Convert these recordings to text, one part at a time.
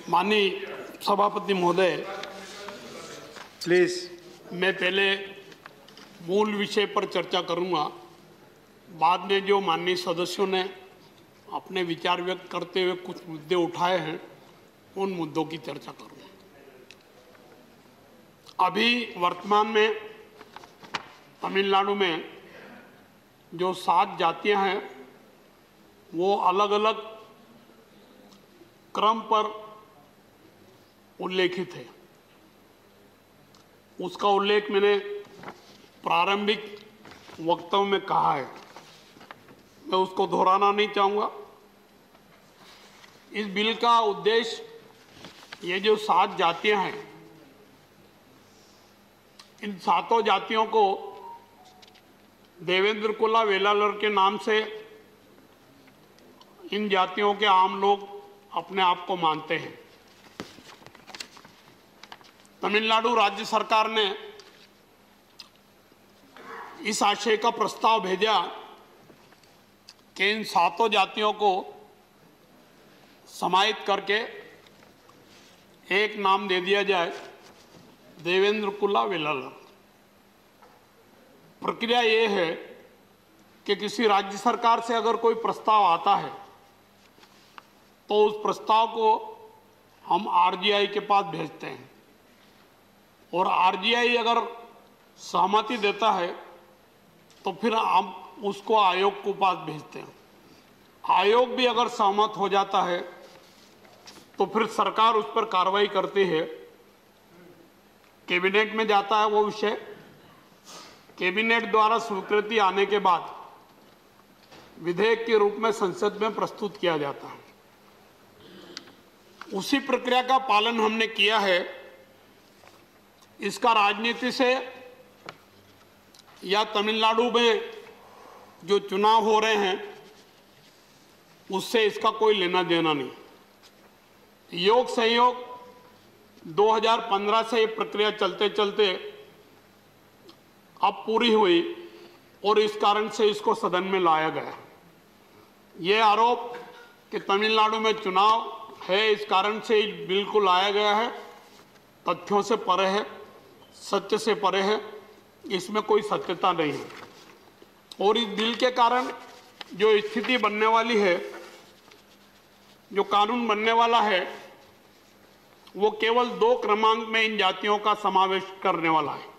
माननीय सभापति महोदय, प्लीज। मैं पहले मूल विषय पर चर्चा करूंगा, बाद में जो माननीय सदस्यों ने अपने विचार व्यक्त करते हुए कुछ मुद्दे उठाए हैं उन मुद्दों की चर्चा करूंगा। अभी वर्तमान में तमिलनाडु में जो 7 जातियां हैं वो अलग अलग क्रम पर उल्लेखित है। उसका उल्लेख मैंने प्रारंभिक वक्तव्य में कहा है, मैं उसको दोहराना नहीं चाहूँगा। इस बिल का उद्देश्य ये जो 7 जातियां हैं, इन 7 जातियों को देवेंद्र कुला वेलालर के नाम से इन जातियों के आम लोग अपने आप को मानते हैं। तमिलनाडु राज्य सरकार ने इस आशय का प्रस्ताव भेजा कि इन 7 जातियों को समाहित करके एक नाम दे दिया जाए, देवेंद्र कुला वेलालर। प्रक्रिया ये है कि किसी राज्य सरकार से अगर कोई प्रस्ताव आता है तो उस प्रस्ताव को हम आरजीआई के पास भेजते हैं और आरजीआई अगर सहमति देता है तो फिर हम उसको आयोग के पास भेजते हैं। आयोग भी अगर सहमत हो जाता है तो फिर सरकार उस पर कार्रवाई करती है, कैबिनेट में जाता है वो विषय। कैबिनेट द्वारा स्वीकृति आने के बाद विधेयक के रूप में संसद में प्रस्तुत किया जाता है। उसी प्रक्रिया का पालन हमने किया है। इसका राजनीति से या तमिलनाडु में जो चुनाव हो रहे हैं उससे इसका कोई लेना देना नहीं। योग संयोग 2015 से ये प्रक्रिया चलते चलते अब पूरी हुई और इस कारण से इसको सदन में लाया गया। ये आरोप कि तमिलनाडु में चुनाव है इस कारण से इस बिल को लाया गया है, तथ्यों से परे है, सत्य से परे है, इसमें कोई सत्यता नहीं है। और इस बिल के कारण जो स्थिति बनने वाली है, जो कानून बनने वाला है, वो केवल 2 क्रमांक में इन जातियों का समावेश करने वाला है।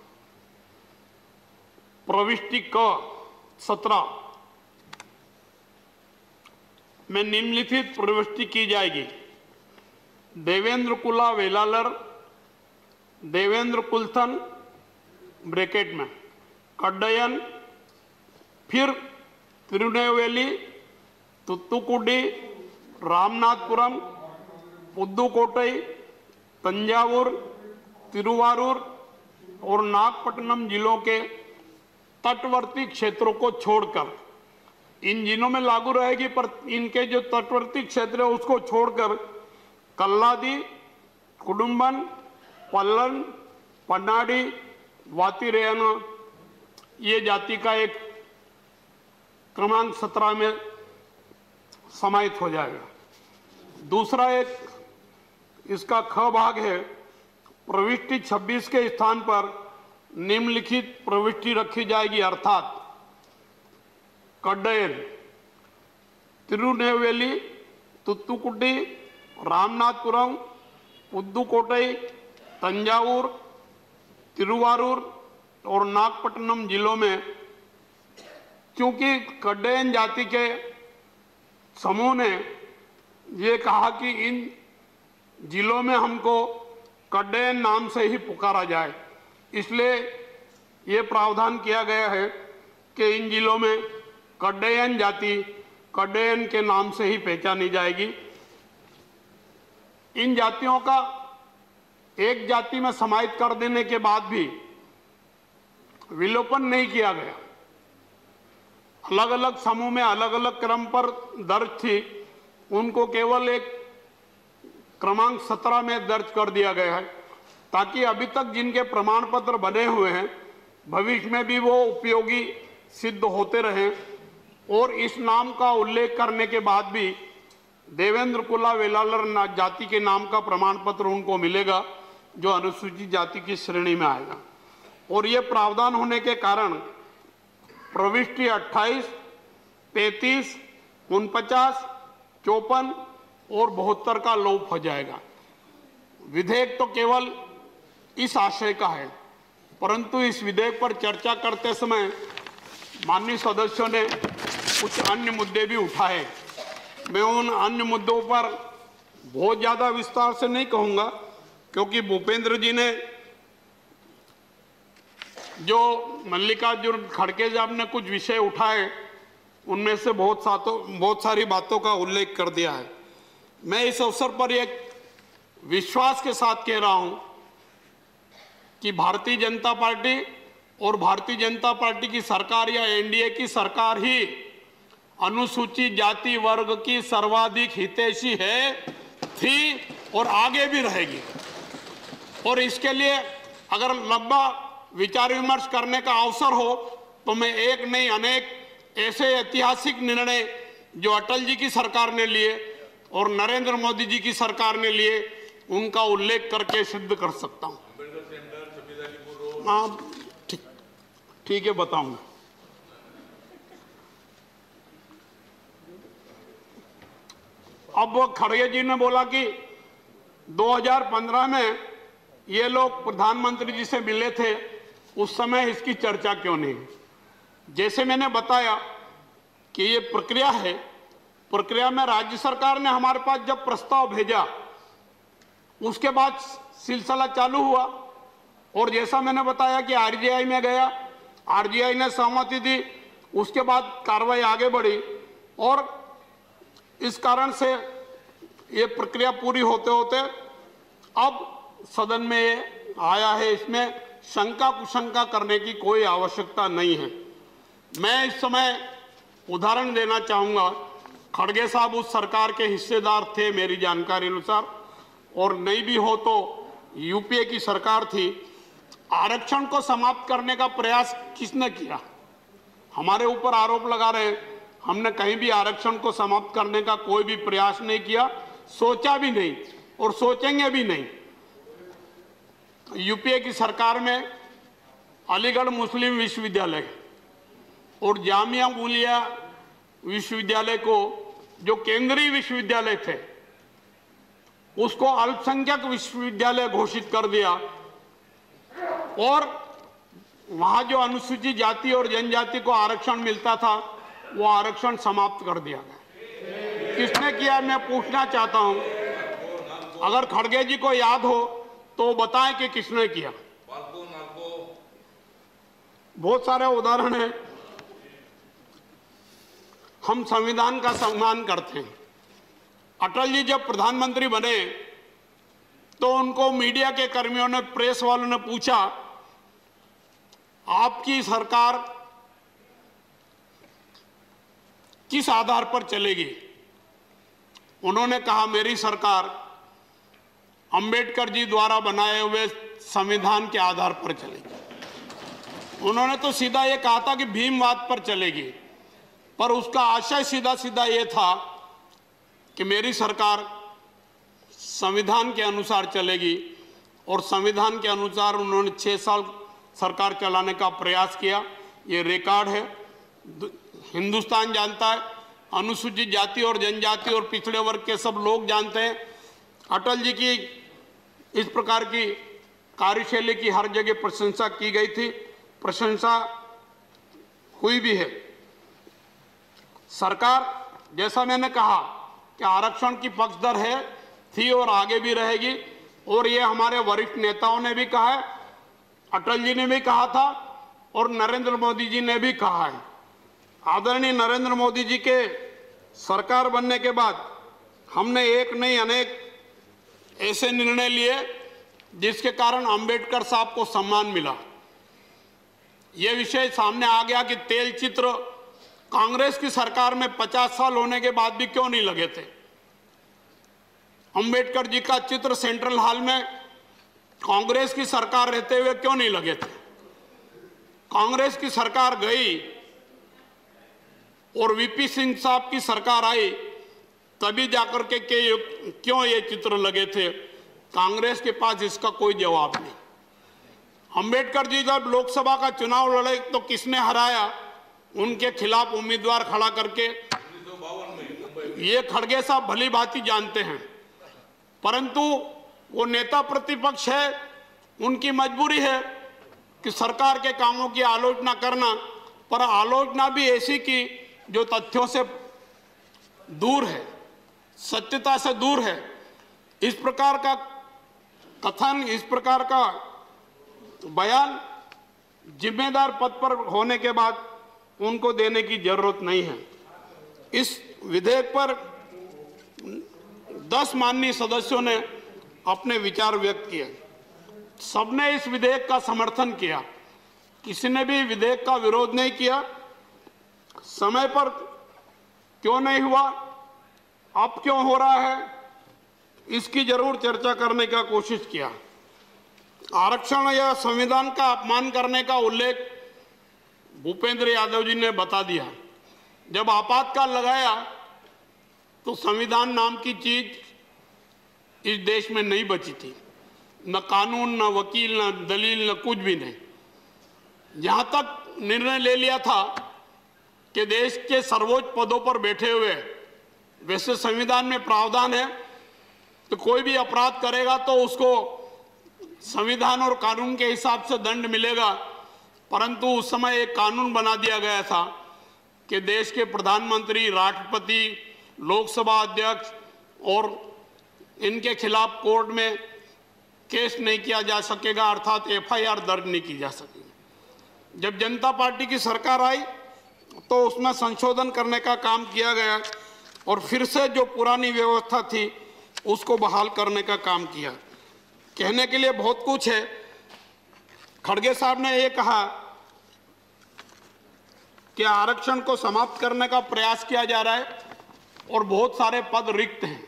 प्रविष्टि क 17 में निम्नलिखित प्रविष्टि की जाएगी: देवेंद्र कुला वेलालर, देवेंद्र कुलथन ब्रैकेट में कड्डयन, फिर तिरुनेलवेली, तुत्तुकुडी, रामनाथपुरम, पुदुकोट्टई, तंजावुर, तिरुवारूर और नागपट्टनम जिलों के तटवर्ती क्षेत्रों को छोड़कर, इन जिलों में लागू रहेगी पर इनके जो तटवर्ती क्षेत्र है उसको छोड़कर कल्लादी, कुडुम्बन, पल्लन, पन्नाडी, वातिरेयना, ये जाति का एक क्रमांक 17 में समाहित हो जाएगा। दूसरा एक इसका ख भाग है, प्रविष्टि 26 के स्थान पर निम्नलिखित प्रविष्टि रखी जाएगी, अर्थात कड्डयन, तिरुनेलवेली, तुत्तुकुडी, रामनाथपुरम, पुदुकोट्टई, तंजावुर, तिरुवारूर और नागपट्टनम जिलों में, क्योंकि कड्डयन जाति के समूह ने ये कहा कि इन जिलों में हमको कड्डयन नाम से ही पुकारा जाए, इसलिए ये प्रावधान किया गया है कि इन जिलों में कड्डयन जाति कड्डयन के नाम से ही पहचानी जाएगी। इन जातियों का एक जाति में समाहित कर देने के बाद भी विलोपन नहीं किया गया। अलग अलग समूह में अलग अलग क्रम पर दर्ज थी, उनको केवल एक क्रमांक 17 में दर्ज कर दिया गया है, ताकि अभी तक जिनके प्रमाण पत्र बने हुए हैं भविष्य में भी वो उपयोगी सिद्ध होते रहें और इस नाम का उल्लेख करने के बाद भी देवेंद्र कुला वेलालर जाति के नाम का प्रमाण पत्र उनको मिलेगा जो अनुसूचित जाति की श्रेणी में आएगा। और ये प्रावधान होने के कारण प्रविष्टि 28, 33, 49, 54 और 72 का लोप हो जाएगा। विधेयक तो केवल इस आशय का है, परंतु इस विधेयक पर चर्चा करते समय माननीय सदस्यों ने कुछ अन्य मुद्दे भी उठाए। मैं उन अन्य मुद्दों पर बहुत ज्यादा विस्तार से नहीं कहूंगा, क्योंकि भूपेंद्र जी ने जो मल्लिकार्जुन खड़गे साहब ने कुछ विषय उठाए उनमें से बहुत सारी बातों का उल्लेख कर दिया है। मैं इस अवसर पर एक विश्वास के साथ कह रहा हूं कि भारतीय जनता पार्टी और भारतीय जनता पार्टी की सरकार या एनडीए की सरकार ही अनुसूचित जाति वर्ग की सर्वाधिक हितैषी है, थी और आगे भी रहेगी। और इसके लिए अगर लंबा विचार विमर्श करने का अवसर हो तो मैं एक नहीं अनेक ऐसे ऐतिहासिक निर्णय जो अटल जी की सरकार ने लिए और नरेंद्र मोदी जी की सरकार ने लिए उनका उल्लेख करके सिद्ध कर सकता हूं। हाँ, ठीक है, बताऊंगा। अब खड़गे जी ने बोला कि 2015 में ये लोग प्रधानमंत्री जी से मिले थे, उस समय इसकी चर्चा क्यों नहीं? जैसे मैंने बताया कि ये प्रक्रिया है, प्रक्रिया में राज्य सरकार ने हमारे पास जब प्रस्ताव भेजा उसके बाद सिलसिला चालू हुआ और जैसा मैंने बताया कि आरजीआई में गया, आरजीआई ने सहमति दी, उसके बाद कार्रवाई आगे बढ़ी और इस कारण से ये प्रक्रिया पूरी होते होते अब सदन में ये आया है। इसमें शंका कुशंका करने की कोई आवश्यकता नहीं है। मैं इस समय उदाहरण देना चाहूंगा। खड़गे साहब उस सरकार के हिस्सेदार थे मेरी जानकारी अनुसार, और नहीं भी हो तो यूपीए की सरकार थी। आरक्षण को समाप्त करने का प्रयास किसने किया? हमारे ऊपर आरोप लगा रहे हैं, हमने कहीं भी आरक्षण को समाप्त करने का कोई भी प्रयास नहीं किया, सोचा भी नहीं और सोचेंगे भी नहीं। यूपीए की सरकार में अलीगढ़ मुस्लिम विश्वविद्यालय और जामिया मिलिया विश्वविद्यालय को, जो केंद्रीय विश्वविद्यालय थे, उसको अल्पसंख्यक विश्वविद्यालय घोषित कर दिया और वहां जो अनुसूचित जाति और जनजाति को आरक्षण मिलता था वो आरक्षण समाप्त कर दिया गया। किसने किया, मैं पूछना चाहता हूं। अगर खड़गे जी को याद हो तो बताएं कि किसने किया। बहुत सारे उदाहरण हैं। हम संविधान का सम्मान करते हैं। अटल जी जब प्रधानमंत्री बने तो उनको मीडिया के कर्मियों ने, प्रेस वालों ने पूछा, आपकी सरकार किस आधार पर चलेगी? उन्होंने कहा, मेरी सरकार अंबेडकर जी द्वारा बनाए हुए संविधान के आधार पर चलेगी। उन्होंने तो सीधा ये कहा था कि भीमवाद पर चलेगी, पर उसका आशय सीधा सीधा ये था कि मेरी सरकार संविधान के अनुसार चलेगी। और संविधान के अनुसार उन्होंने 6 साल सरकार चलाने का प्रयास किया। ये रिकॉर्ड है, हिंदुस्तान जानता है, अनुसूचित जाति और जनजाति और पिछड़े वर्ग के सब लोग जानते हैं। अटल जी की इस प्रकार की कार्यशैली की हर जगह प्रशंसा की गई थी, प्रशंसा हुई भी है। सरकार, जैसा मैंने कहा कि आरक्षण की पक्षधर है, थी और आगे भी रहेगी। और ये हमारे वरिष्ठ नेताओं ने भी कहा है, अटल जी ने भी कहा था और नरेंद्र मोदी जी ने भी कहा है। आदरणीय नरेंद्र मोदी जी के सरकार बनने के बाद हमने एक नहीं अनेक ऐसे निर्णय लिए जिसके कारण अंबेडकर साहब को सम्मान मिला। यह विषय सामने आ गया कि तेल चित्र कांग्रेस की सरकार में 50 साल होने के बाद भी क्यों नहीं लगे थे। अंबेडकर जी का चित्र सेंट्रल हॉल में कांग्रेस की सरकार रहते हुए क्यों नहीं लगे थे। कांग्रेस की सरकार गई और वीपी सिंह साहब की सरकार आई तभी जाकर के क्यों ये चित्र लगे थे, कांग्रेस के पास इसका कोई जवाब नहीं। अंबेडकर जी जब लोकसभा का चुनाव लड़े तो किसने हराया? उनके खिलाफ उम्मीदवार खड़ा करके। ये खड़गे साहब भली भांति जानते हैं, परंतु वो नेता प्रतिपक्ष है, उनकी मजबूरी है कि सरकार के कामों की आलोचना करना, पर आलोचना भी ऐसी की जो तथ्यों से दूर है, सत्यता से दूर है। इस प्रकार का कथन, इस प्रकार का बयान जिम्मेदार पद पर होने के बाद उनको देने की जरूरत नहीं है। इस विधेयक पर 10 माननीय सदस्यों ने अपने विचार व्यक्त किए। सबने इस विधेयक का समर्थन किया, किसी ने भी विधेयक का विरोध नहीं किया। समय पर क्यों नहीं हुआ, अब क्यों हो रहा है, इसकी जरूर चर्चा करने का कोशिश किया। आरक्षण या संविधान का अपमान करने का उल्लेख भूपेंद्र यादव जी ने बता दिया। जब आपातकाल लगाया तो संविधान नाम की चीज इस देश में नहीं बची थी, न कानून, न वकील, न दलील, न कुछ भी नहीं। यहां तक निर्णय ले लिया था कि देश के सर्वोच्च पदों पर बैठे हुए, वैसे संविधान में प्रावधान है तो कोई भी अपराध करेगा तो उसको संविधान और कानून के हिसाब से दंड मिलेगा, परंतु उस समय एक कानून बना दिया गया था कि देश के प्रधानमंत्री, राष्ट्रपति, लोकसभा अध्यक्ष और इनके खिलाफ कोर्ट में केस नहीं किया जा सकेगा, अर्थात एफआईआर दर्ज नहीं की जा सकेगी। जब जनता पार्टी की सरकार आई तो उसमें संशोधन करने का काम किया गया और फिर से जो पुरानी व्यवस्था थी उसको बहाल करने का काम किया। कहने के लिए बहुत कुछ है। खड़गे साहब ने ये कहा कि आरक्षण को समाप्त करने का प्रयास किया जा रहा है और बहुत सारे पद रिक्त हैं।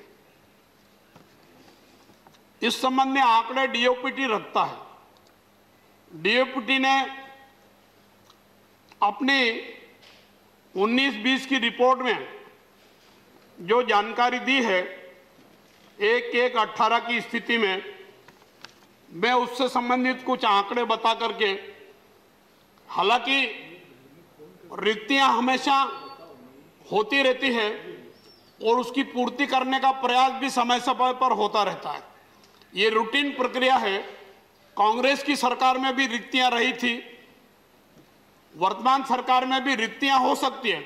इस संबंध में आंकड़े डीओपीटी रखता है। डीओपीटी ने अपनी 19-20 की रिपोर्ट में जो जानकारी दी है 1/1/18 की स्थिति में, मैं उससे संबंधित कुछ आंकड़े बता करके, हालांकि रिक्तियां हमेशा होती रहती है और उसकी पूर्ति करने का प्रयास भी समय समय पर होता रहता है, ये रूटीन प्रक्रिया है। कांग्रेस की सरकार में भी रिक्तियां रही थी, वर्तमान सरकार में भी रिक्तियां हो सकती है,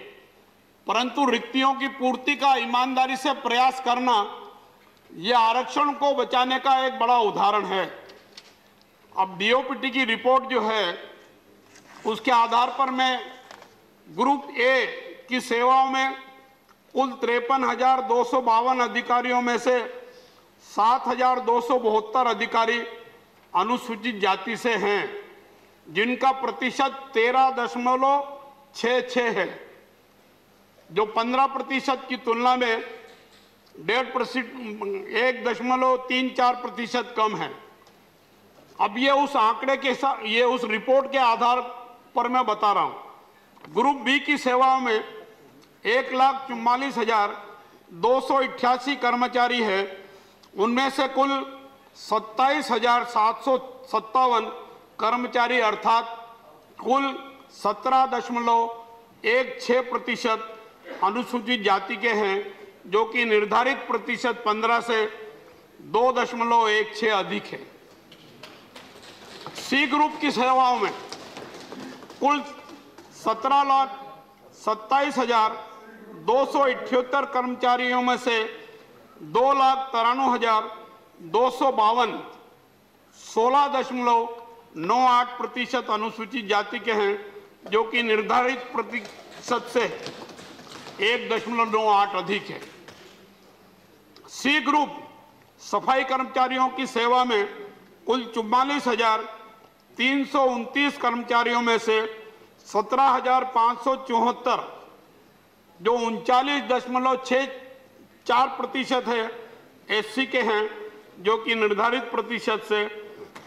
परंतु रिक्तियों की पूर्ति का ईमानदारी से प्रयास करना यह आरक्षण को बचाने का एक बड़ा उदाहरण है। अब डीओपीटी की रिपोर्ट जो है उसके आधार पर मैं ग्रुप ए की सेवाओं में कुल 53,252 अधिकारियों में से 7,272 अधिकारी अनुसूचित जाति से हैं, जिनका प्रतिशत 13.66 है, जो 15% की तुलना में 1.34% कम है। अब ये उस आंकड़े के साथ, ये उस रिपोर्ट के आधार पर मैं बता रहा हूं। ग्रुप बी की सेवाओं में 1,44,288 कर्मचारी है, उनमें से कुल 27,757 कर्मचारी अर्थात कुल 17.16% अनुसूचित जाति के हैं, जो कि निर्धारित प्रतिशत 15 से 2.16 अधिक है। सी ग्रुप की सेवाओं में कुल 17,27,278 कर्मचारियों में से 2,93,252 16.98% अनुसूचित जाति के हैं, जो कि निर्धारित प्रतिशत से 1.98 अधिक है। सी ग्रुप सफाई कर्मचारियों की सेवा में कुल 44,329 कर्मचारियों में से 17,574 जो 39.64% है एससी के हैं, जो कि निर्धारित प्रतिशत से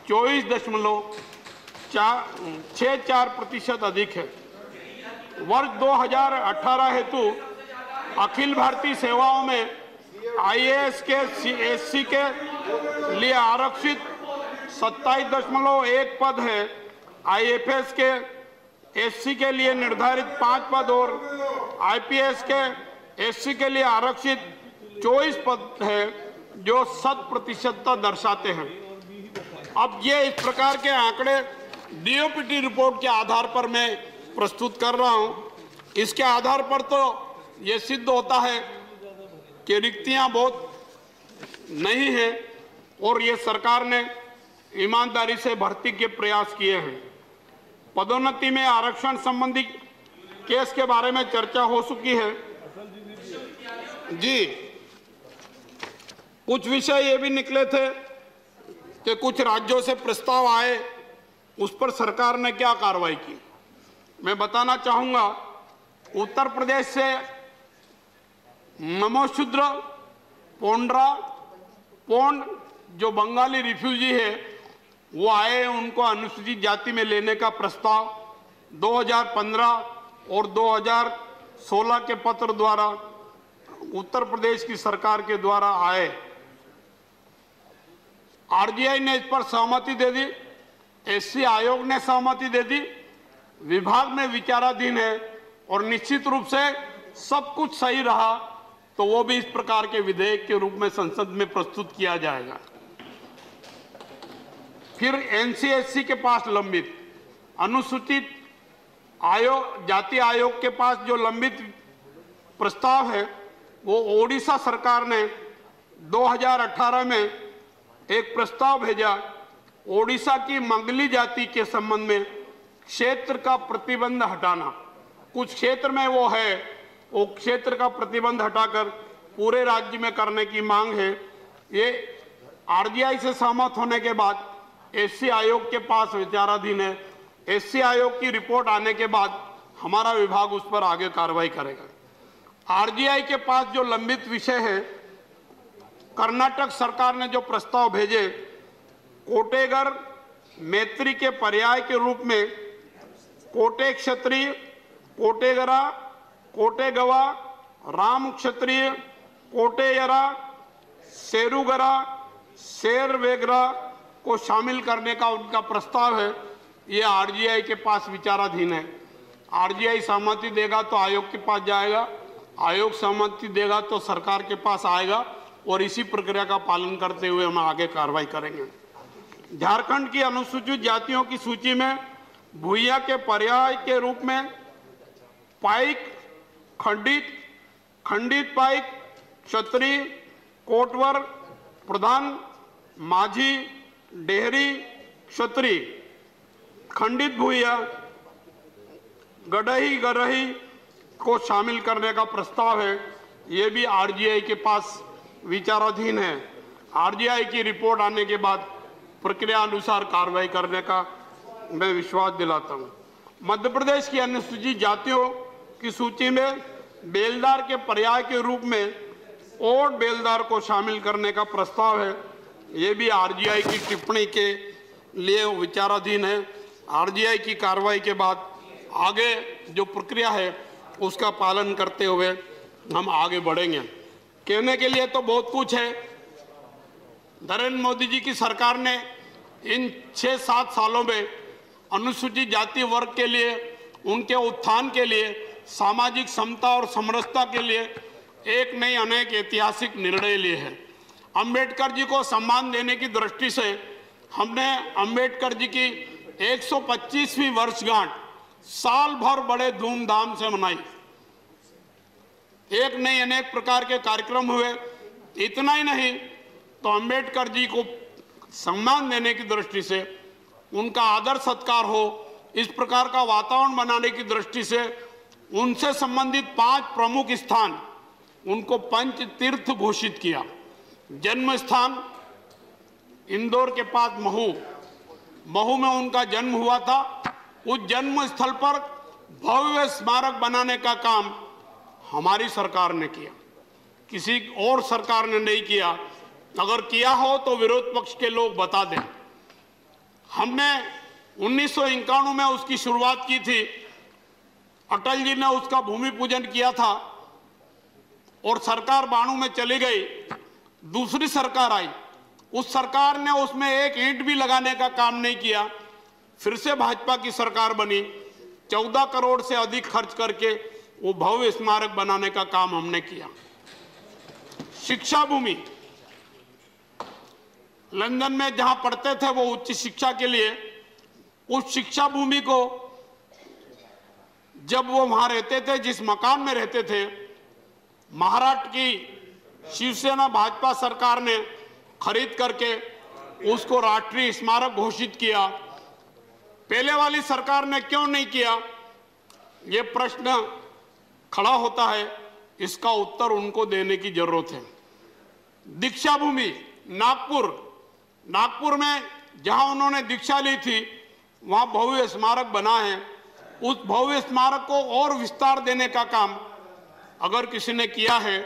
24.64% अधिक है। वर्ष 2018 हेतु अखिल भारतीय सेवाओं में आईएएस के एससी के लिए आरक्षित 27.1 पद है। आईएफएस के एससी के लिए निर्धारित 5 पद और आईपीएस के एससी के लिए आरक्षित 24 पद है, जो 100% दर्शाते हैं। अब ये इस प्रकार के आंकड़े डीओपीटी रिपोर्ट के आधार पर मैं प्रस्तुत कर रहा हूं। इसके आधार पर तो ये सिद्ध होता है कि रिक्तियां बहुत नहीं हैं और ये सरकार ने ईमानदारी से भर्ती के प्रयास किए हैं। पदोन्नति में आरक्षण संबंधी केस के बारे में चर्चा हो चुकी है जी। कुछ विषय ये भी निकले थे कि कुछ राज्यों से प्रस्ताव आए, उस पर सरकार ने क्या कार्रवाई की। मैं बताना चाहूंगा, उत्तर प्रदेश से नमोशूद्र पोंड्रा पोंड जो बंगाली रिफ्यूजी है वो आए, उनको अनुसूचित जाति में लेने का प्रस्ताव 2015 और 2016 के पत्र द्वारा उत्तर प्रदेश की सरकार के द्वारा आए। आरजीआई ने इस पर सहमति दे दी, एससी आयोग ने सहमति दे दी, विभाग में विचाराधीन है और निश्चित रूप से सब कुछ सही रहा तो वो भी इस प्रकार के विधेयक के रूप में संसद में प्रस्तुत किया जाएगा। फिर एनसीएससी के पास लंबित अनुसूचित आयोग जाति आयोग के पास जो लंबित प्रस्ताव है वो ओडिशा सरकार ने 2018 में एक प्रस्ताव भेजा। ओडिशा की मंगली जाति के संबंध में क्षेत्र का प्रतिबंध हटाना, कुछ क्षेत्र में वो है, वो क्षेत्र का प्रतिबंध हटाकर पूरे राज्य में करने की मांग है। ये आरजीआई से सहमत होने के बाद एससी आयोग के पास विचाराधीन है। एससी आयोग की रिपोर्ट आने के बाद हमारा विभाग उस पर आगे कार्रवाई करेगा। आरजीआई के पास जो लंबित विषय है, कर्नाटक सरकार ने जो प्रस्ताव भेजे, कोटेगर मैत्री के पर्याय के रूप में कोटे क्षत्रिय, कोटेगरा, कोटेगवा, राम क्षत्रिय, कोटेयरा, सेरुगरा, शेरवेगरा को शामिल करने का उनका प्रस्ताव है। ये आरजीआई के पास विचाराधीन है। आरजीआई सहमति देगा तो आयोग के पास जाएगा, आयोग सहमति देगा तो सरकार के पास आएगा और इसी प्रक्रिया का पालन करते हुए हम आगे कार्रवाई करेंगे। झारखंड की अनुसूचित जातियों की सूची में भूया के पर्याय के रूप में पाइक, खंडित पाइक, क्षत्रिय, कोटवर, प्रधान, माझी, डेहरी, क्षत्रिय, खंडित भूया, गडही, गरही को शामिल करने का प्रस्ताव है। ये भी आरजीआई के पास विचाराधीन है। आरजीआई की रिपोर्ट आने के बाद प्रक्रिया अनुसार कार्रवाई करने का मैं विश्वास दिलाता हूं। मध्य प्रदेश की अनुसूचित जातियों की सूची में बेलदार के पर्याय के रूप में ओड बेलदार को शामिल करने का प्रस्ताव है। ये भी आरजीआई की टिप्पणी के लिए विचाराधीन है। आरजीआई की कार्रवाई के बाद आगे जो प्रक्रिया है उसका पालन करते हुए हम आगे बढ़ेंगे। कहने के लिए तो बहुत कुछ है। नरेंद्र मोदी जी की सरकार ने इन 6-7 सालों में अनुसूचित जाति वर्ग के लिए, उनके उत्थान के लिए, सामाजिक समता और समरसता के लिए एक नहीं अनेक ऐतिहासिक निर्णय लिए हैं। अंबेडकर जी को सम्मान देने की दृष्टि से हमने अंबेडकर जी की 125वीं वर्षगांठ साल भर बड़े धूमधाम से मनाई। एक नहीं अनेक प्रकार के कार्यक्रम हुए। इतना ही नहीं तो अंबेडकर जी को सम्मान देने की दृष्टि से, उनका आदर सत्कार हो, इस प्रकार का वातावरण बनाने की दृष्टि से उनसे संबंधित 5 प्रमुख स्थान उनको पंच तीर्थ घोषित किया। जन्म स्थान इंदौर के पास महू में उनका जन्म हुआ था। उस जन्म स्थल पर भव्य स्मारक बनाने का काम हमारी सरकार ने किया, किसी और सरकार ने नहीं किया। अगर किया हो तो विरोध पक्ष के लोग बता दें। हमने 1951 में उसकी शुरुआत की थी। अटल जी ने उसका भूमि पूजन किया था और सरकार 92 में चली गई, दूसरी सरकार आई, उस सरकार ने उसमें एक ईंट भी लगाने का काम नहीं किया। फिर से भाजपा की सरकार बनी, 14 करोड़ से अधिक खर्च करके वो भव्य स्मारक बनाने का काम हमने किया। शिक्षा भूमि, लंदन में जहां पढ़ते थे वो उच्च शिक्षा के लिए, उस शिक्षा भूमि को जब वो वहां रहते थे, जिस मकान में रहते थे, महाराष्ट्र की शिवसेना भाजपा सरकार ने खरीद करके उसको राष्ट्रीय स्मारक घोषित किया। पहले वाली सरकार ने क्यों नहीं किया, ये प्रश्न खड़ा होता है, इसका उत्तर उनको देने की जरूरत है। दीक्षा भूमि, नागपुर में जहां उन्होंने दीक्षा ली थी वहां भव्य स्मारक बना है। उस भव्य स्मारक को और विस्तार देने का काम अगर किसी ने किया है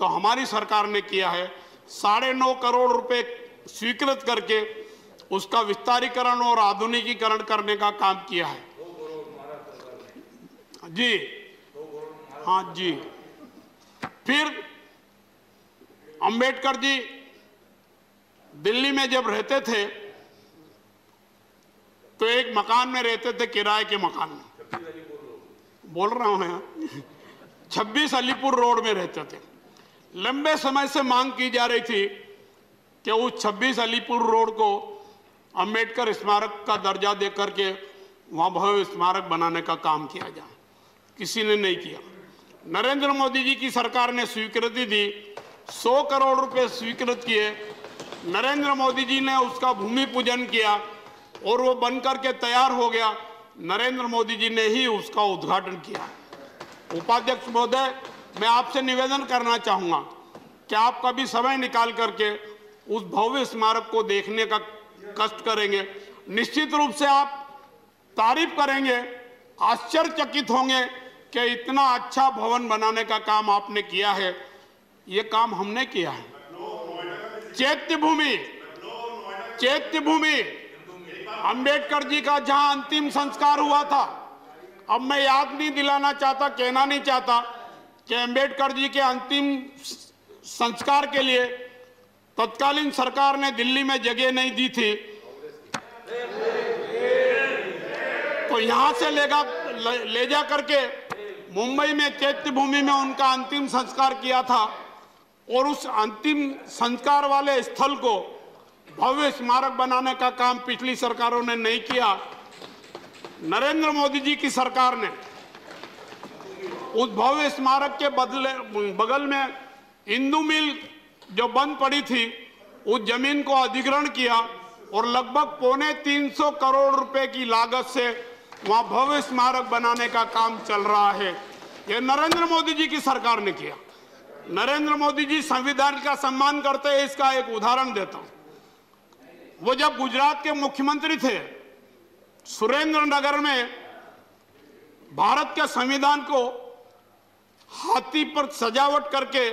तो हमारी सरकार ने किया है। 9.5 करोड़ रुपए स्वीकृत करके उसका विस्तारीकरण और आधुनिकीकरण करने का काम किया है। जी हाँ जी। फिर अंबेडकर जी दिल्ली में जब रहते थे तो एक मकान में रहते थे, किराए के मकान में, बोल रहा हूं मैं, 26 अलीपुर रोड में रहते थे। लंबे समय से मांग की जा रही थी कि उस 26 अलीपुर रोड को अंबेडकर स्मारक का दर्जा दे करके वहां भव्य स्मारक बनाने का काम किया जाए, किसी ने नहीं किया। नरेंद्र मोदी जी की सरकार ने स्वीकृति दी, 100 करोड़ रुपए स्वीकृत किए। नरेंद्र मोदी जी ने उसका भूमि पूजन किया और वो बनकर के तैयार हो गया। नरेंद्र मोदी जी ने ही उसका उद्घाटन किया। उपाध्यक्ष महोदय, मैं आपसे निवेदन करना चाहूंगा कि आप कभी समय निकाल करके उस भव्य स्मारक को देखने का कष्ट करेंगे। निश्चित रूप से आप तारीफ करेंगे, आश्चर्यचकित होंगे कि इतना अच्छा भवन बनाने का काम आपने किया है। ये काम हमने किया है। चैत्य भूमि अंबेडकर जी का जहां अंतिम संस्कार हुआ था, अब मैं याद नहीं दिलाना चाहता, कहना नहीं चाहता कि अंबेडकर जी के अंतिम संस्कार के लिए तत्कालीन सरकार ने दिल्ली में जगह नहीं दी थी, तो यहां से ले जा करके मुंबई में चैत्य भूमि में उनका अंतिम संस्कार किया था। और उस अंतिम संस्कार वाले स्थल को भव्य स्मारक बनाने का काम पिछली सरकारों ने नहीं किया। नरेंद्र मोदी जी की सरकार ने उस भव्य स्मारक के बगल में इंदू मिल जो बंद पड़ी थी, उस जमीन को अधिग्रहण किया और लगभग 325 करोड़ रुपए की लागत से वहां भव्य स्मारक बनाने का काम चल रहा है। यह नरेंद्र मोदी जी की सरकार ने किया। नरेंद्र मोदी जी संविधान का सम्मान करते हैं, इसका एक उदाहरण देता हूं। वो जब गुजरात के मुख्यमंत्री थे, सुरेंद्र नगर में भारत के संविधान को हाथी पर सजावट करके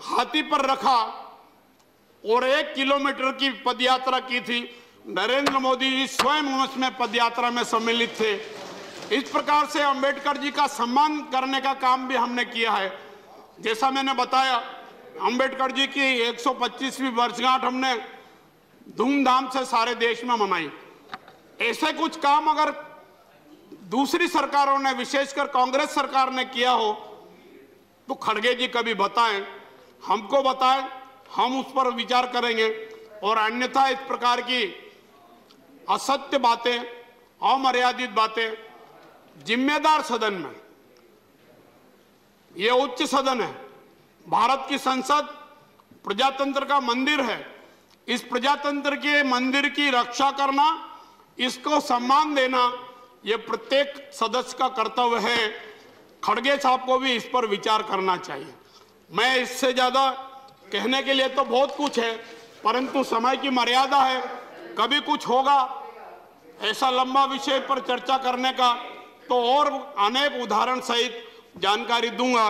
हाथी पर रखा और 1 किलोमीटर की पदयात्रा की थी। नरेंद्र मोदी जी स्वयं उसमें पदयात्रा में सम्मिलित थे। इस प्रकार से अंबेडकर जी का सम्मान करने का काम भी हमने किया है। जैसा मैंने बताया, अंबेडकर जी की 125वीं वर्षगांठ हमने धूमधाम से सारे देश में मनाई। ऐसे कुछ काम अगर दूसरी सरकारों ने, विशेषकर कांग्रेस सरकार ने किया हो तो खड़गे जी कभी बताएं, हमको बताएं, हम उस पर विचार करेंगे। और अन्यथा इस प्रकार की असत्य बातें, अमर्यादित बातें जिम्मेदार सदन में, यह उच्च सदन है, भारत की संसद प्रजातंत्र का मंदिर है, इस प्रजातंत्र के मंदिर की रक्षा करना, इसको सम्मान देना, यह प्रत्येक सदस्य का कर्तव्य है। खड़गे साहब को भी इस पर विचार करना चाहिए। मैं इससे ज्यादा कहने के लिए तो बहुत कुछ है, परंतु समय की मर्यादा है। कभी कुछ होगा ऐसा लंबा विषय पर चर्चा करने का तो और अनेक उदाहरण सहित जानकारी दूंगा।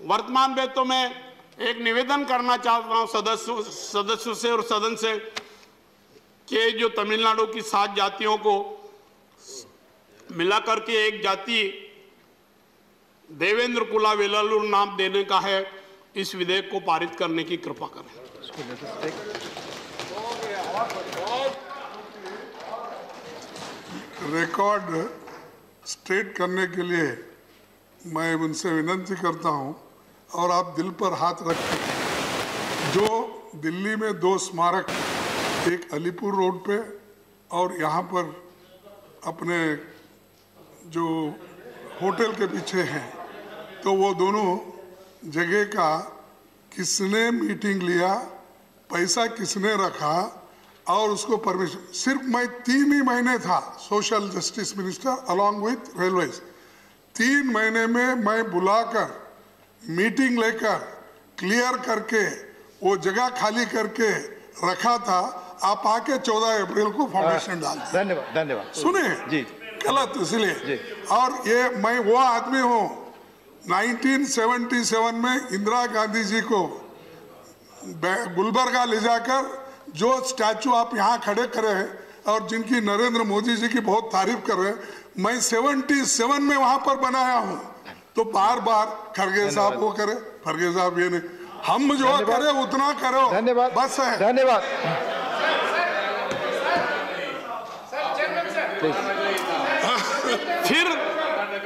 वर्तमान में तो मैं एक निवेदन करना चाहता हूं सदस्यों से और सदन से कि जो तमिलनाडु की 7 जातियों को मिलाकर के एक जाति देवेंद्र कुला वेलालूर नाम देने का है, इस विधेयक को पारित करने की कृपा करें। रिकॉर्ड स्ट्रेट करने के लिए मैं उनसे विनती करता हूं और आप दिल पर हाथ रखें। जो दिल्ली में 2 स्मारक, एक अलीपुर रोड पे और यहाँ पर अपने जो होटल के पीछे हैं, तो वो दोनों जगह का किसने मीटिंग लिया, पैसा किसने रखा और उसको परमिशन, सिर्फ मैं 3 ही महीने था social justice minister along with railways. 3 महीने में मैं बुलाकर मीटिंग लेकर क्लियर करके वो जगह खाली करके रखा था। आप आके 14 अप्रैल को फाउंडेशन डाल दिया। धन्यवाद, धन्यवाद। सुने जी, गलत इसलिए। और ये मैं वो आदमी हूँ, 1977 में इंदिरा गांधी जी को गुलबर्गा ले जाकर जो स्टैचू आप यहाँ खड़े करे हैं और जिनकी नरेंद्र मोदी जी की बहुत तारीफ कर रहे हैं, मैं 77 में वहां पर बनाया हूँ। तो बार बार खड़गे साहब वो करे, खड़गे साहब ये नहीं, हम जो करे उतना करो। धन्यवाद, बस है। धन्यवाद।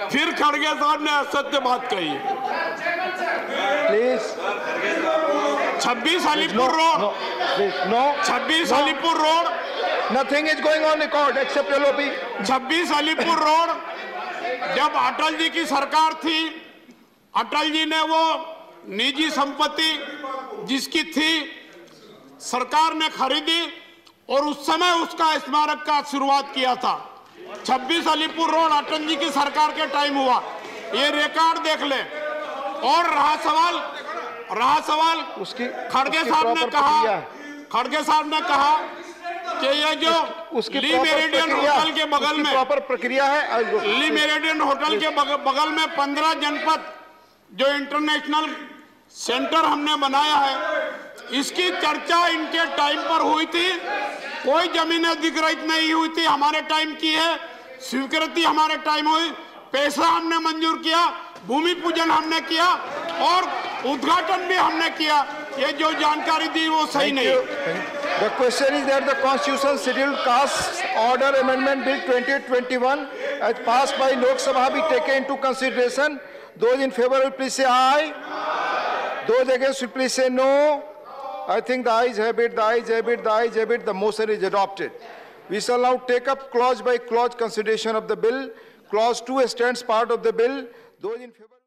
फिर खड़गे साहब ने असत्य बात कही। Please 26 Alipur road, no 26 Alipur road, nothing is going on record except LOP. 26 Alipur road, जब अटल जी की सरकार थी, अटल जी ने वो निजी संपत्ति जिसकी थी सरकार ने खरीदी और उस समय उसका स्मारक का शुरुआत किया था। 26 अलीपुर रोड अटल जी की सरकार के टाइम हुआ, ये रिकॉर्ड देख ले। और रहा सवाल उसकी खड़गे साहब ने कहा कि ये जो ली मेरिडियन होटल के बगल में प्रॉपर प्रक्रिया है, ली मेरिडियन होटल के बगल में 15 जनपद जो इंटरनेशनल सेंटर हमने बनाया है, इसकी चर्चा इनके टाइम पर हुई थी। कोई जमीन अधिग्रहित नहीं हुई थी, हमारे टाइम की है। स्वीकृति हमारे टाइम हुई, पैसा हमने मंजूर किया, भूमि पूजन हमने किया और उद्घाटन भी हमने किया। ये जो जानकारी दी वो सही नहीं। The question is that the Constitution Scheduled Caste Order Amendment Bill 2021 as passed by Lok Sabha be taken into consideration. Those in favor will please say aye. Those against will please say no. I think the ayes have it, the ayes have it, the ayes have it. The motion is adopted. We shall now take up clause by clause consideration of the bill. Clause 2 stands part of the bill. Those in favor.